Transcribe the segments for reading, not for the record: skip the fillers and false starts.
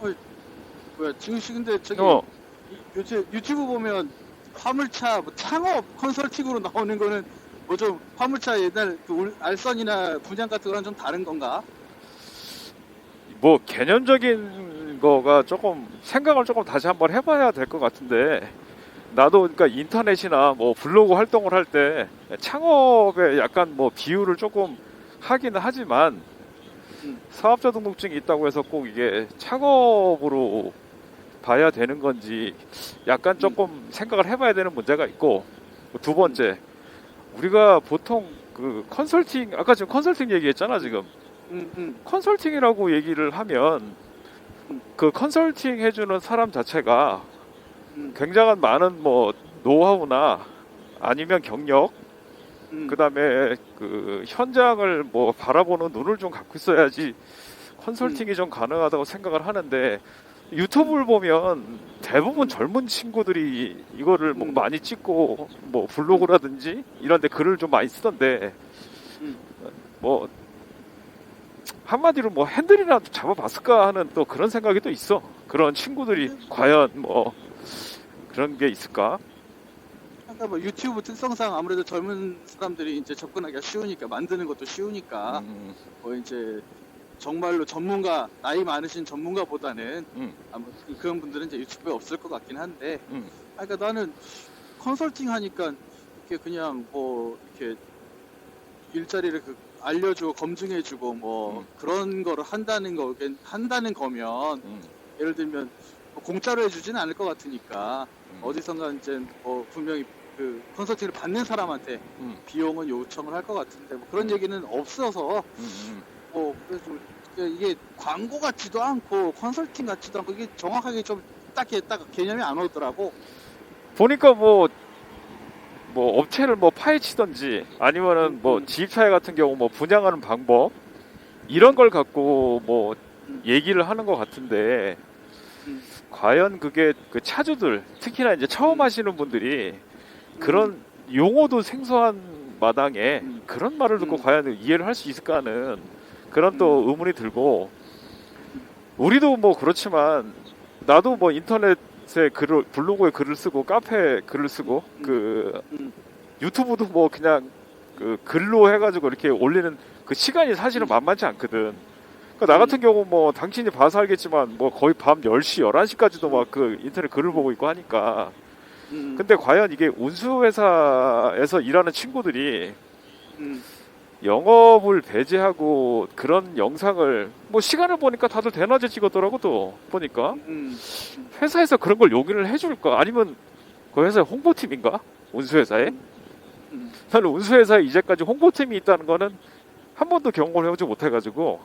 어, 뭐야, 지금 씨 근데 저기 어, 요새 유튜브 보면 화물차 뭐 창업 컨설팅으로 나오는 거는 뭐 좀 화물차 옛날 그 알선이나 분양 같은 거랑 좀 다른 건가? 뭐 개념적인 거가 조금 생각을 조금 다시 한번 해봐야 될 것 같은데 나도 그러니까 인터넷이나 뭐 블로그 활동을 할 때 창업에 약간 뭐 비유를 조금 하기는 하지만 음, 사업자 등록증이 있다고 해서 꼭 이게 창업으로 봐야 되는 건지 약간 음, 조금 생각을 해봐야 되는 문제가 있고 두 음, 번째 우리가 보통 그 컨설팅 아까 지금 컨설팅 얘기했잖아 지금 음, 음, 컨설팅이라고 얘기를 하면 음, 그 컨설팅 해주는 사람 자체가 음, 굉장한 많은 뭐 노하우나 아니면 경력 음, 그다음에 그 현장을 뭐 바라보는 눈을 좀 갖고 있어야지 음, 컨설팅이 좀 가능하다고 생각을 하는데 음, 유튜브를 보면 대부분 음, 젊은 친구들이 이거를 뭐 음, 많이 찍고 뭐 음, 블로그라든지 이런 데 글을 좀 많이 쓰던데 음. 뭐 한마디로 뭐 핸들이라도 잡아봤을까 하는 또 그런 생각이 또 있어. 그런 친구들이 근데 과연 뭐 그런 게 있을까? 아까 뭐 유튜브 특성상 아무래도 젊은 사람들이 이제 접근하기가 쉬우니까 만드는 것도 쉬우니까 음, 뭐 이제 정말로 전문가 나이 많으신 전문가보다는 음, 아마 그런 분들은 이제 유튜브에 없을 것 같긴 한데 음, 그러니까 나는 컨설팅 하니까 이렇게 그냥 뭐 이렇게 일자리를 알려주고 검증해주고 뭐 음, 그런 거를 한다는 거면 음, 예를 들면 뭐 공짜로 해주진 않을 것 같으니까 음, 어디선가 이제 뭐 분명히 그 컨설팅을 받는 사람한테 음, 비용은 요청을 할 것 같은데 뭐 그런 음, 얘기는 없어서 음. 뭐 그래서 좀 이게 광고 같지도 않고 컨설팅 같지도 않고 이게 정확하게 좀 딱히 딱 개념이 안 오더라고. 보니까 뭐 업체를 뭐 파헤치던지 음, 아니면은 뭐 음, 지입사회 같은 경우 뭐 분양하는 방법 이런 걸 갖고 뭐 음, 얘기를 하는 것 같은데 음, 과연 그게 그 차주들 특히나 이제 처음 음, 하시는 분들이 음, 그런 용어도 생소한 마당에 음, 그런 말을 듣고 음, 과연 이해를 할 수 있을까 하는 그런 음, 또 의문이 들고 음, 우리도 뭐 그렇지만 나도 뭐 인터넷에 글을 블로그에 글을 쓰고 카페에 글을 쓰고 음, 그 음, 유튜브도 뭐 그냥 그 글로 해가지고 이렇게 올리는 그 시간이 사실은 음, 만만치 않거든. 그러니까 나 같은 경우 뭐 당신이 봐서 알겠지만 뭐 거의 밤 10시, 11시까지도 막 그 인터넷 글을 보고 있고 하니까 음, 근데 과연 이게 운수회사에서 일하는 친구들이 음, 영업을 배제하고 그런 영상을 뭐 시간을 보니까 다들 대낮에 찍었더라고 또 보니까 음, 음, 회사에서 그런 걸 용인을 해줄까 아니면 그 회사의 홍보팀인가 운수회사에 음, 음, 나는 운수회사에 이제까지 홍보팀이 있다는 거는 한 번도 경험을 해보지 못해가지고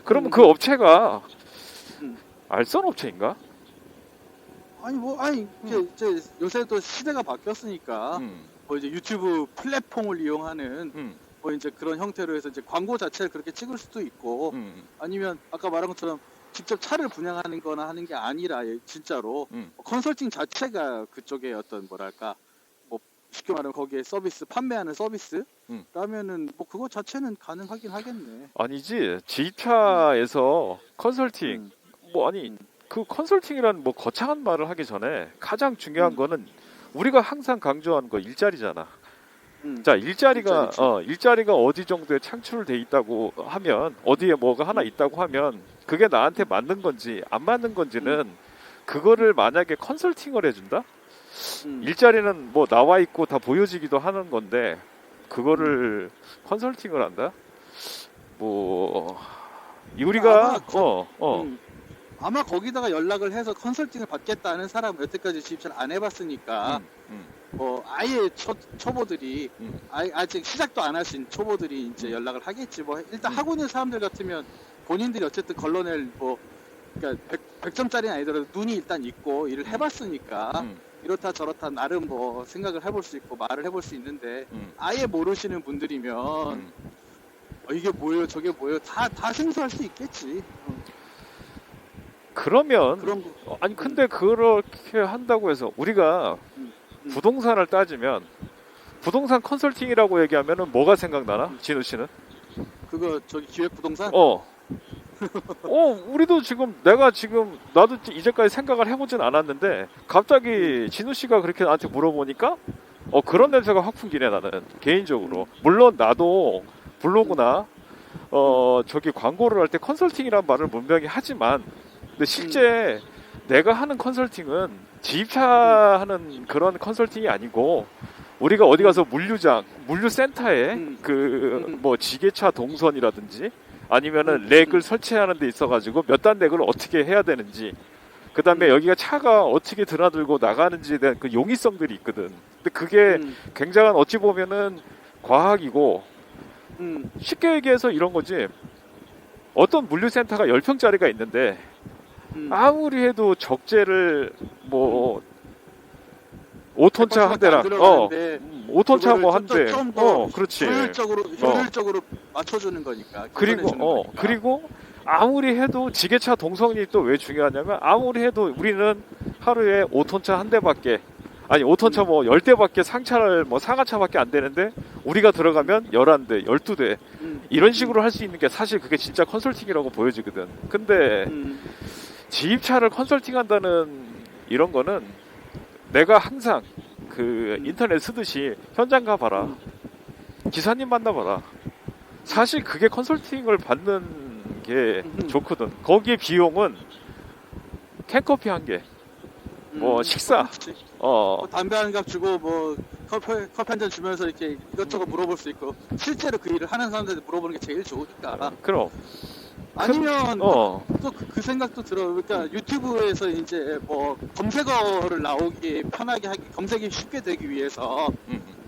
그러면 그 음, 업체가 음. 알선 업체인가? 아니 음, 이제 요새 또 시대가 바뀌었으니까 음, 뭐 이제 유튜브 플랫폼을 이용하는 음, 뭐 이제 그런 형태로 해서 이제 광고 자체를 그렇게 찍을 수도 있고 음, 아니면 아까 말한 것처럼 직접 차를 분양하는 거나 하는 게 아니라 진짜로 음, 컨설팅 자체가 그쪽에 어떤 뭐랄까 뭐 쉽게 말하면 거기에 서비스 판매하는 음. 서비스라면은 뭐 그거 자체는 가능하긴 하겠네. 아니지 음, 지입차에서 컨설팅 음, 뭐 아니 음, 그 컨설팅이라는 뭐 거창한 말을 하기 전에 가장 중요한 음, 거는 우리가 항상 강조하는 거 일자리잖아. 자, 일자리지. 일자리가 어디 정도에 창출돼 있다고 하면, 어디에 뭐가 하나 음, 있다고 하면, 그게 나한테 음, 맞는 건지, 안 맞는 음, 건지는, 음, 그거를 만약에 컨설팅을 해준다? 음, 일자리는 뭐 나와 있고 다 보여지기도 하는 건데, 음. 그거를 컨설팅을 한다? 뭐, 그러니까 우리가, 음, 아마 거기다가 연락을 해서 컨설팅을 받겠다는 사람은 여태까지 지입차를 안 해봤으니까 음, 음, 뭐 아예 초보들이 음, 아직 시작도 안 하신 초보들이 이제 음, 연락을 하겠지. 뭐 일단 음, 하고 있는 사람들 같으면 본인들이 어쨌든 걸러낼 뭐 그러니까 100점짜리는 아니더라도 눈이 일단 있고 일을 음, 해봤으니까 음, 이렇다 저렇다 나름 뭐 생각을 해볼 수 있고 말을 해볼 수 있는데 음, 아예 모르시는 분들이면 음. 이게 뭐예요 저게 뭐예요 다 생소할 수 있겠지. 그러면, 그런 거. 아니, 음, 근데 그렇게 한다고 해서, 우리가 음, 음. 부동산을 따지면, 부동산 컨설팅이라고 얘기하면은 뭐가 생각나나? 진우 씨는? 그거 저기 기획부동산? 어, 우리도 지금 내가 지금 나도 이제까지 생각을 해보진 않았는데 갑자기 진우 씨가 그렇게 나한테 물어보니까 그런 냄새가 확 풍기네 나는 개인적으로. 물론 나도 블로그나 저기 광고를 할 때 컨설팅이란 말을 분명히 하지만 근데 실제 내가 하는 컨설팅은 지입차하는 그런 컨설팅이 아니고 우리가 어디 가서 물류센터에 뭐 지게차 동선이라든지 아니면은 렉을 설치하는 데 있어가지고 몇 단 렉을 어떻게 해야 되는지 그 다음에 여기가 차가 어떻게 드나들고 나가는지에 대한 그 용이성들이 있거든. 근데 그게 굉장한 어찌 보면은 과학이고 쉽게 얘기해서 이런 거지. 어떤 물류센터가 10평짜리가 있는데 아무리 해도 적재를 뭐 5톤차 한 대랑 5톤차 뭐 한 대. 그렇지. 효율적으로 맞춰주는 거니까. 그리고 아무리 해도 지게차 동선이 또 왜 중요하냐면 아무리 해도 우리는 하루에 5톤차 한 대밖에 아니 5톤차 뭐 10대밖에 상하차밖에 안 되는데 우리가 들어가면 11대, 12대 이런 식으로 할 수 있는 게 사실 그게 진짜 컨설팅이라고 보여지거든. 근데 지입차를 컨설팅한다는 이런 거는 내가 항상 그 인터넷 쓰듯이 현장 가봐라. 기사님 만나봐라. 사실 그게 컨설팅을 받는 게 좋거든. 거기에 비용은 캔커피 한 개, 뭐 식사, 담배 한 갑 주고 뭐 커피 한 잔 주면서 이렇게 이것저것 물어볼 수 있고 실제로 그 일을 하는 사람들한테 물어보는 게 제일 좋으니까. 그럼. 아니면 또 그 생각도 들어. 그러니까 유튜브에서 이제 뭐 검색어를 나오기 편하게 하기, 검색이 쉽게 되기 위해서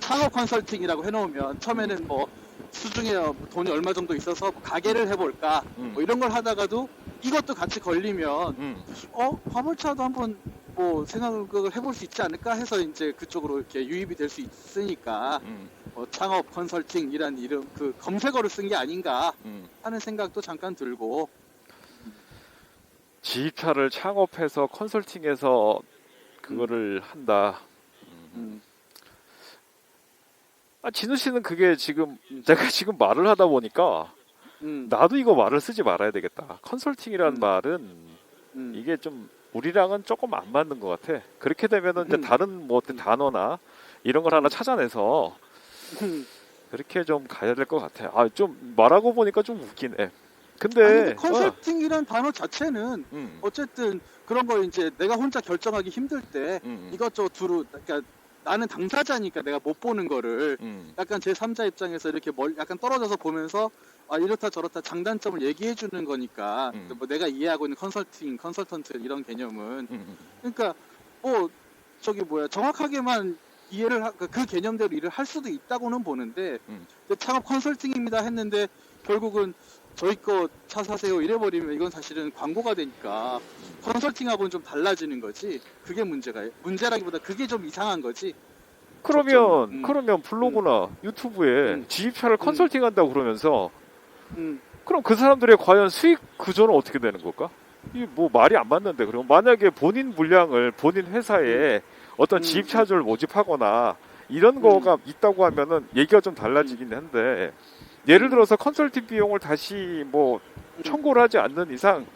창업 컨설팅이라고 해놓으면 처음에는 뭐 수중에 돈이 얼마 정도 있어서 가게를 해볼까 뭐 이런 걸 하다가도 이것도 같이 걸리면 화물차도 한번 뭐 생각을 해볼 수 있지 않을까 해서 이제 그쪽으로 이렇게 유입이 될 수 있으니까 창업 컨설팅이란 이름 그 검색어를 쓴 게 아닌가 하는 생각도 잠깐 들고. 지입차를 창업해서 컨설팅해서 그거를 한다. 진우 씨는 그게 지금 내가 지금 말을 하다 보니까 나도 이거 말을 쓰지 말아야 되겠다. 컨설팅이라는 말은 이게 좀 우리랑은 조금 안 맞는 것 같아. 그렇게 되면은 이제 다른 뭐 어떤 단어나 이런 걸 하나 찾아내서 그렇게 좀 가야 될 것 같아. 좀 말하고 보니까 좀 웃기네. 근데 컨설팅이란 단어 자체는 어쨌든 그런 걸 이제 내가 혼자 결정하기 힘들 때 이것저것 그러니까 나는 당사자니까 내가 못 보는 거를 약간 제3자 입장에서 이렇게 약간 떨어져서 보면서 이렇다 저렇다 장단점을 얘기해 주는 거니까 뭐 내가 이해하고 있는 컨설턴트 이런 개념은 그러니까 뭐 정확하게만 이해를 그 개념대로 일을 할 수도 있다고는 보는데 창업 컨설팅입니다 했는데 결국은 저희 거 차 사세요 이래버리면 이건 사실은 광고가 되니까 컨설팅하고는 좀 달라지는 거지. 그게 문제라기보다 그게 좀 이상한 거지. 그러면 블로그나 유튜브에 지입차를 컨설팅한다고 그러면서 그럼 그 사람들의 과연 수익 구조는 어떻게 되는 걸까? 이 뭐 말이 안 맞는데. 그럼 만약에 본인 물량을 본인 회사에 어떤 지입차주를 모집하거나 이런 거가 있다고 하면은 얘기가 좀 달라지긴 한데 예를 들어서 컨설팅 비용을 다시 뭐 청구를 하지 않는 이상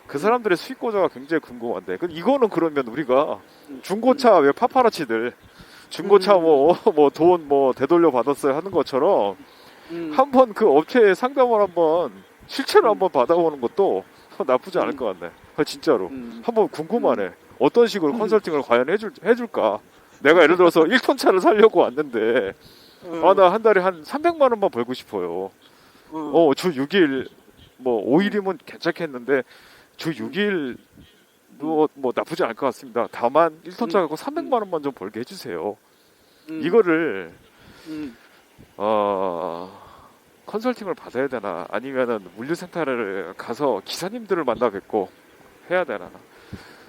그 사람들의 수익 구조가 굉장히 궁금한데 이거는 그러면 우리가 중고차 왜 파파라치들 중고차 돈 되돌려 받았어요 하는 것처럼 한번 그 업체에 상담을 한번 실제로 한번 받아보는 것도 나쁘지 않을 것 같네. 진짜로 한번 궁금하네. 어떤 식으로 컨설팅을 과연 해줄까? 내가 예를 들어서 1톤 차를 사려고 왔는데 나 한 달에 한 300만 원만 벌고 싶어요. 주 6일 뭐 5일이면 괜찮겠는데 주 6일 뭐 나쁘지 않을 것 같습니다. 다만 1톤차 갖고 300만 원만 좀 벌게 해주세요. 이거를 컨설팅을 받아야 되나 아니면은 물류센터를 가서 기사님들을 만나 뵙고 해야 되나.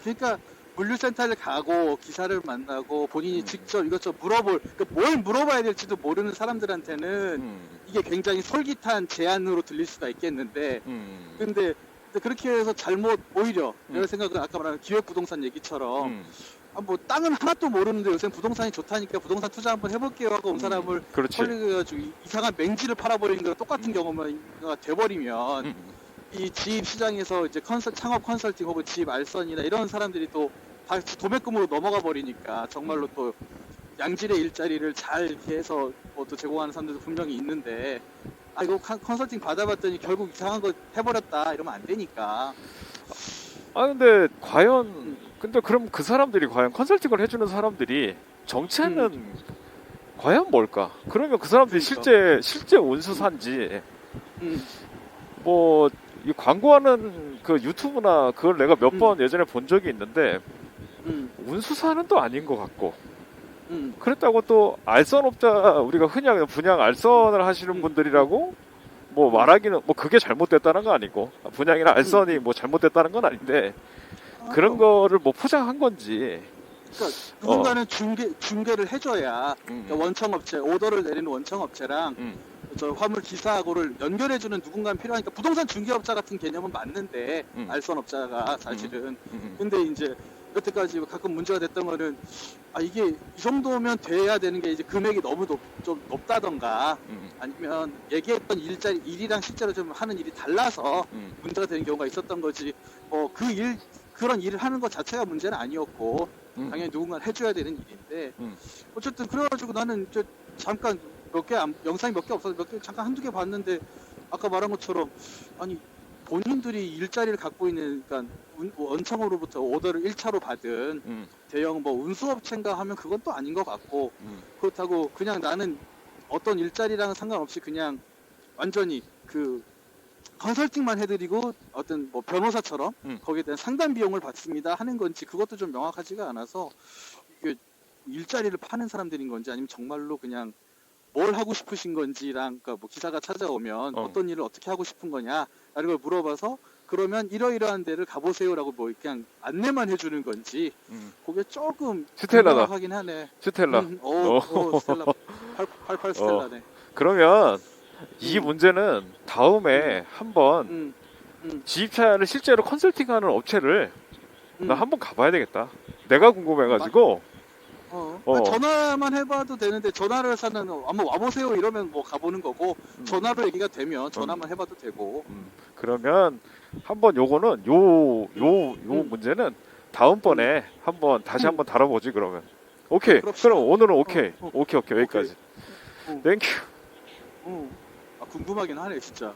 그러니까 물류센터를 가고 기사를 만나고 본인이 직접 이것저것 그러니까 뭘 물어봐야 될지도 모르는 사람들한테는 이게 굉장히 솔깃한 제안으로 들릴 수가 있겠는데 근데 그렇게 해서 오히려 내가 생각은 아까 말한 기획부동산 얘기처럼 뭐 땅은 하나도 모르는데 요새 부동산이 좋다니까 부동산 투자 한번 해볼게요 하고 온 사람을 헐리가지고 이상한 맹지를 팔아버리는 거랑 똑같은 경우가 돼버리면 이 지입 시장에서 이제 창업 컨설팅 혹은 지입 알선이나 이런 사람들이 또 다 도매금으로 넘어가 버리니까 정말로 또 양질의 일자리를 잘 이렇게 해서 뭐 또 제공하는 사람들도 분명히 있는데, 아 이거 컨설팅 받아봤더니 결국 이상한 거 해버렸다 이러면 안 되니까. 아 근데 과연 근데 그럼 그 사람들이 과연 컨설팅을 해주는 사람들이 정체는 과연 뭘까? 그러면 그 사람들이 그러니까. 실제 운수사인지 음, 뭐 이 광고하는 그 유튜브나 그걸 내가 몇 번 예전에 본 적이 있는데 운수사는 또 아닌 것 같고, 그랬다고 또 알선업자, 우리가 흔히 하는 분양 알선을 하시는 분들이라고 뭐 말하기는 뭐 그게 잘못됐다는 거 아니고, 분양이나 알선이 뭐 잘못됐다는 건 아닌데 그런 거를 뭐 포장한 건지. 그러니까 누군가는 중개를 해줘야, 그러니까 원청업체, 오더를 내리는 원청업체랑 저 화물 기사하고를 연결해주는 누군가는 필요하니까 부동산 중개업자 같은 개념은 맞는데, 알선업자가 사실은. 근데 이제 여태까지 가끔 문제가 됐던 거는, 아 이게 이 정도면 돼야 되는 게 이제 금액이 너무 좀 높다던가, 아니면 얘기했던 일이랑 실제로 좀 하는 일이 달라서 문제가 되는 경우가 있었던 거지. 그런 일을 하는 것 자체가 문제는 아니었고, 당연히 누군가 해줘야 되는 일인데, 어쨌든 그래가지고 나는 저 잠깐 영상이 몇 개 없어서 잠깐 한두 개 봤는데, 아까 말한 것처럼 아니 본인들이 일자리를 갖고 있는, 그러니까 원청으로부터 오더를 1차로 받은 대형 뭐 운수업체인가 하면 그건 또 아닌 것 같고, 그렇다고 그냥 나는 어떤 일자리랑은 상관없이 그냥 완전히 그 컨설팅만 해드리고 어떤 뭐 변호사처럼 거기에 대한 상담 비용을 받습니다 하는 건지, 그것도 좀 명확하지가 않아서 이게 일자리를 파는 사람들인 건지 아니면 정말로 그냥 뭘 하고 싶으신 건지랑, 그러니까 뭐 기사가 찾아오면 어떤 일을 어떻게 하고 싶은 거냐 라는 걸 물어봐서 그러면 이러이러한 데를 가보세요라고 뭐 그냥 안내만 해주는 건지, 그게 조금 스텔라다. 하긴 하네. 스텔라. 스텔라 88 스텔라네. 그러면 이 문제는 다음에 한번 지입차를 실제로 컨설팅하는 업체를 나 한번 가봐야 되겠다. 내가 궁금해가지고. 전화만 해봐도 되는데, 전화를 해서는 한번 와보세요 이러면 뭐 가보는 거고, 전화로 얘기가 되면 전화만 해봐도 되고. 그러면 한번 요거는 요 문제는 다음번에 한번 다시 한번 다뤄보지 그러면. 오케이. 그럽시다. 그럼 오늘은 오케이. 오케이 여기까지. 오케이. 땡큐. 궁금하긴 하네 진짜.